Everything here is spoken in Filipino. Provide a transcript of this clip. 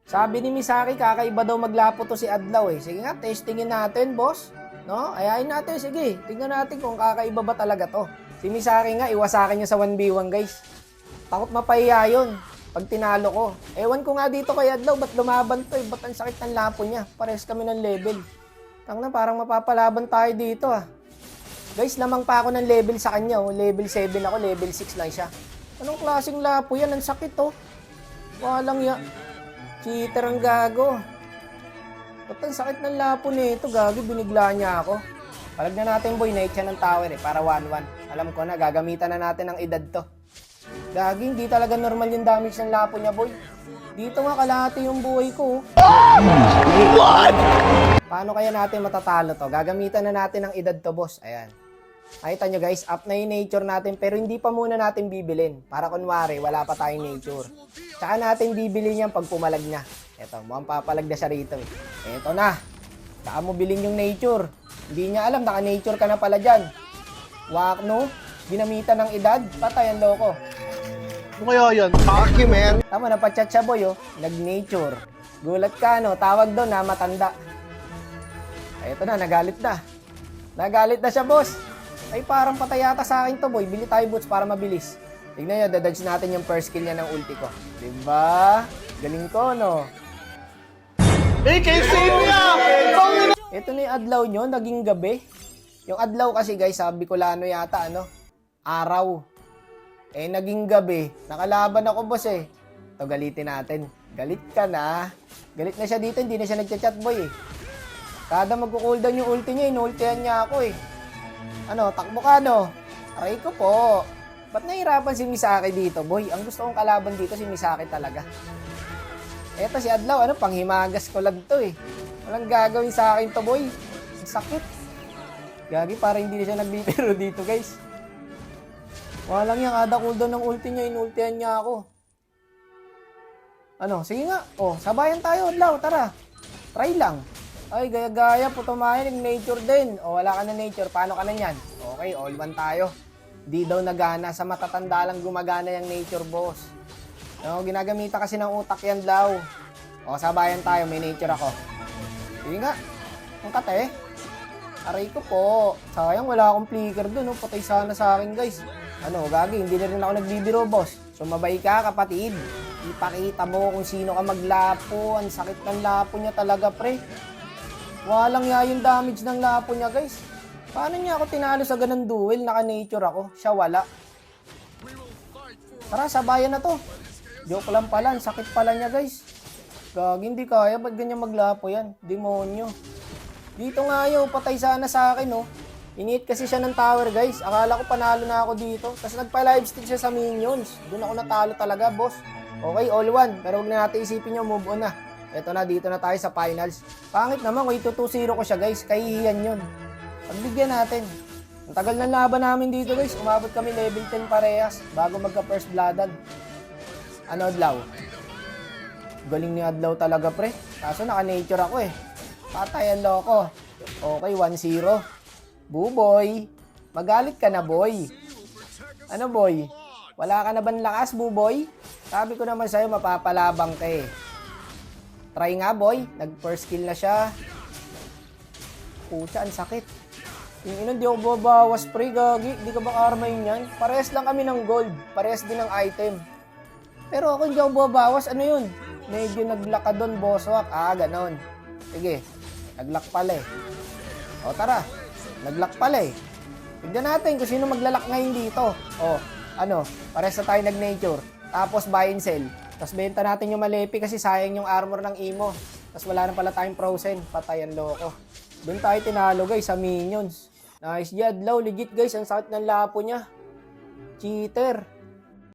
Sabi ni Misaki, kakaiba daw maglapo to si Adlaw eh. Sige nga, testingin natin, boss. No? Ayain natin, sige. Tingnan natin kung kakaiba ba talaga to. Si Misaki nga, iwasakin niya sa 1v1, guys. Takot mapahiya yun pag tinalo ko. Ewan ko nga dito kay Adlaw, ba't lumaban to eh? Ba't ang sakit ng lapo niya? Pares kami ng level. Tangna, parang mapapalaban tayo dito ah. Guys, lamang pa ako ng level sa kanya. Oh. Level 7 ako, level 6 lang siya. Anong klaseng lapo yan? Ang sakit oh. Walang ya. Cheater ang gago. Ba't ang sakit ng lapo nito? Gago, binigla niya ako. Palag na natin boy, naik siya ng tower eh, para 1-1. Alam ko na, gagamitan na natin ng edad to. Gagi, hindi talaga normal yung damage ng lapo niya boy. Dito nga kalahati yung buhay ko. What? Paano kaya natin matatalo to? Gagamitan na natin ng edad to boss. Ayan. Nakita nyo guys, up na yung nature natin pero hindi pa muna natin bibilin. Para kunwari, wala pa tayong nature. Tsaka natin bibilin yan pag pumalag na. Eto, mukhang papalag na siya rito eh. Eto na. Tsaka mo bilhin yung nature. Hindi niya alam, naka-nature ka na pala dyan. Wak no? Ginamitan ng edad, patay ang loko. Ano kaya yan? Paki, man. Tama, napachat siya boy oh. Nag-nature. Gulat ka no, tawag doon na matanda. Eto na, nagalit na. Nagalit na siya boss. Ay parang patay yata sa akin to boy. Bili tayo boots para mabilis. Tignan nyo, dadodge natin yung first kill niya ng ulti ko. Diba? Galing ko no. Eh, kayo save niya! Ito na yung adlaw nyo, naging gabi. Yung adlaw kasi guys, sabi ko lano yata ano, araw. Eh naging gabi, nakalaban ako boss eh. Ito galitin natin. Galit ka na. Galit na siya dito, hindi na siya nagchat-chat boy eh. Kada magko-cooldown yung ulti niya, inultihan niya ako eh. Ano, takbo ka no? Aray ko po. Ba't nahirapan si Misaki dito boy? Ang gusto kong kalaban dito si Misaki talaga. Eto si Adlaw, ano, panghimagas ko lang to eh. Walang gagawin sa akin to boy. Ang sakit. Gagi, para hindi na siya nagbibiro dito guys. Walang yan, kada cooldown ng ulti niya, inultihan niya ako. Ano, sige nga. Oh, sabayan tayo, Adlaw, tara. Try lang. Ay, gaya-gaya, puto mahin, nature din. O, wala ka na nature, paano ka na yan? Okay, all one tayo. Di daw nagana, sa matatanda lang gumagana yung nature, boss. No, ginagamita kasi ng utak yan, Law. O, sabayan tayo, may nature ako. Sige nga, ang kate. Aray ko po. Sayang, wala akong flicker dun, no? Patay sana sa akin, guys. Ano, gagi, hindi na rin ako nagbibiro, boss. Sumabay ka, kapatid. Ipakita mo kung sino ka maglapo. Ang sakit ng lapo niya talaga, pre. Walang ya yung damage ng lapo niya, guys. Paano niya ako tinalo sa ganang duel? Naka-nature ako. Siya wala. Tara, sabayan na to. Joke lang pala. Ang sakit pala niya, guys. Gagi, hindi kaya. Ba't ganyan maglapo yan? Demonyo. Dito nga yun. Patay sana sa akin, oh. Init kasi siya ng tower, guys. Akala ko panalo na ako dito. Tapos nagpa-livestick siya sa minions. Doon ako natalo talaga, boss. Okay, all one. Pero huwag na natin isipin nyo, move on na. Eto na, dito na tayo sa finals. Pangit naman, kung 2-0 ko siya guys, kahihiyan yun. Pagbigyan natin. Ang tagal ng laban namin dito guys, umabot kami level 10 parehas bago magka first bloodan. Ano, Adlaw? Galing ni Adlaw talaga pre. Kaso naka-nature ako eh. Patayan loko. Okay, 1-0. Buboy, magalit ka na boy. Ano boy? Wala ka na bang lakas, buboy? Sabi ko naman sa'yo, mapapalabang ka eh. Try nga boy, nag-first kill na siya. Pucha, ang sakit. Yung ina, di ako babawas pre, gagi. Di ka ba karmain yan? Parehas lang kami ng gold. Parehas din ng item. Pero ako hindi ako babawas. Ano yun? Medyo nag-lock ka doon, bosswak. Ah, ganon. Sige, nag-lock pala eh. O tara, nag-lock pala eh. Tignan natin kung sino maglalak ngayon dito. O, ano, parehas na tayo nag-nature. Tapos buy and sell. Tapos benta natin yung Malepi kasi sayang yung armor ng Imo. Tapos wala na pala tayong Frozen. Patayan loko. Doon tayo tinalo guys sa minions. Nice Adlaw. Legit guys. Ang sakit ng lapo niya. Cheater.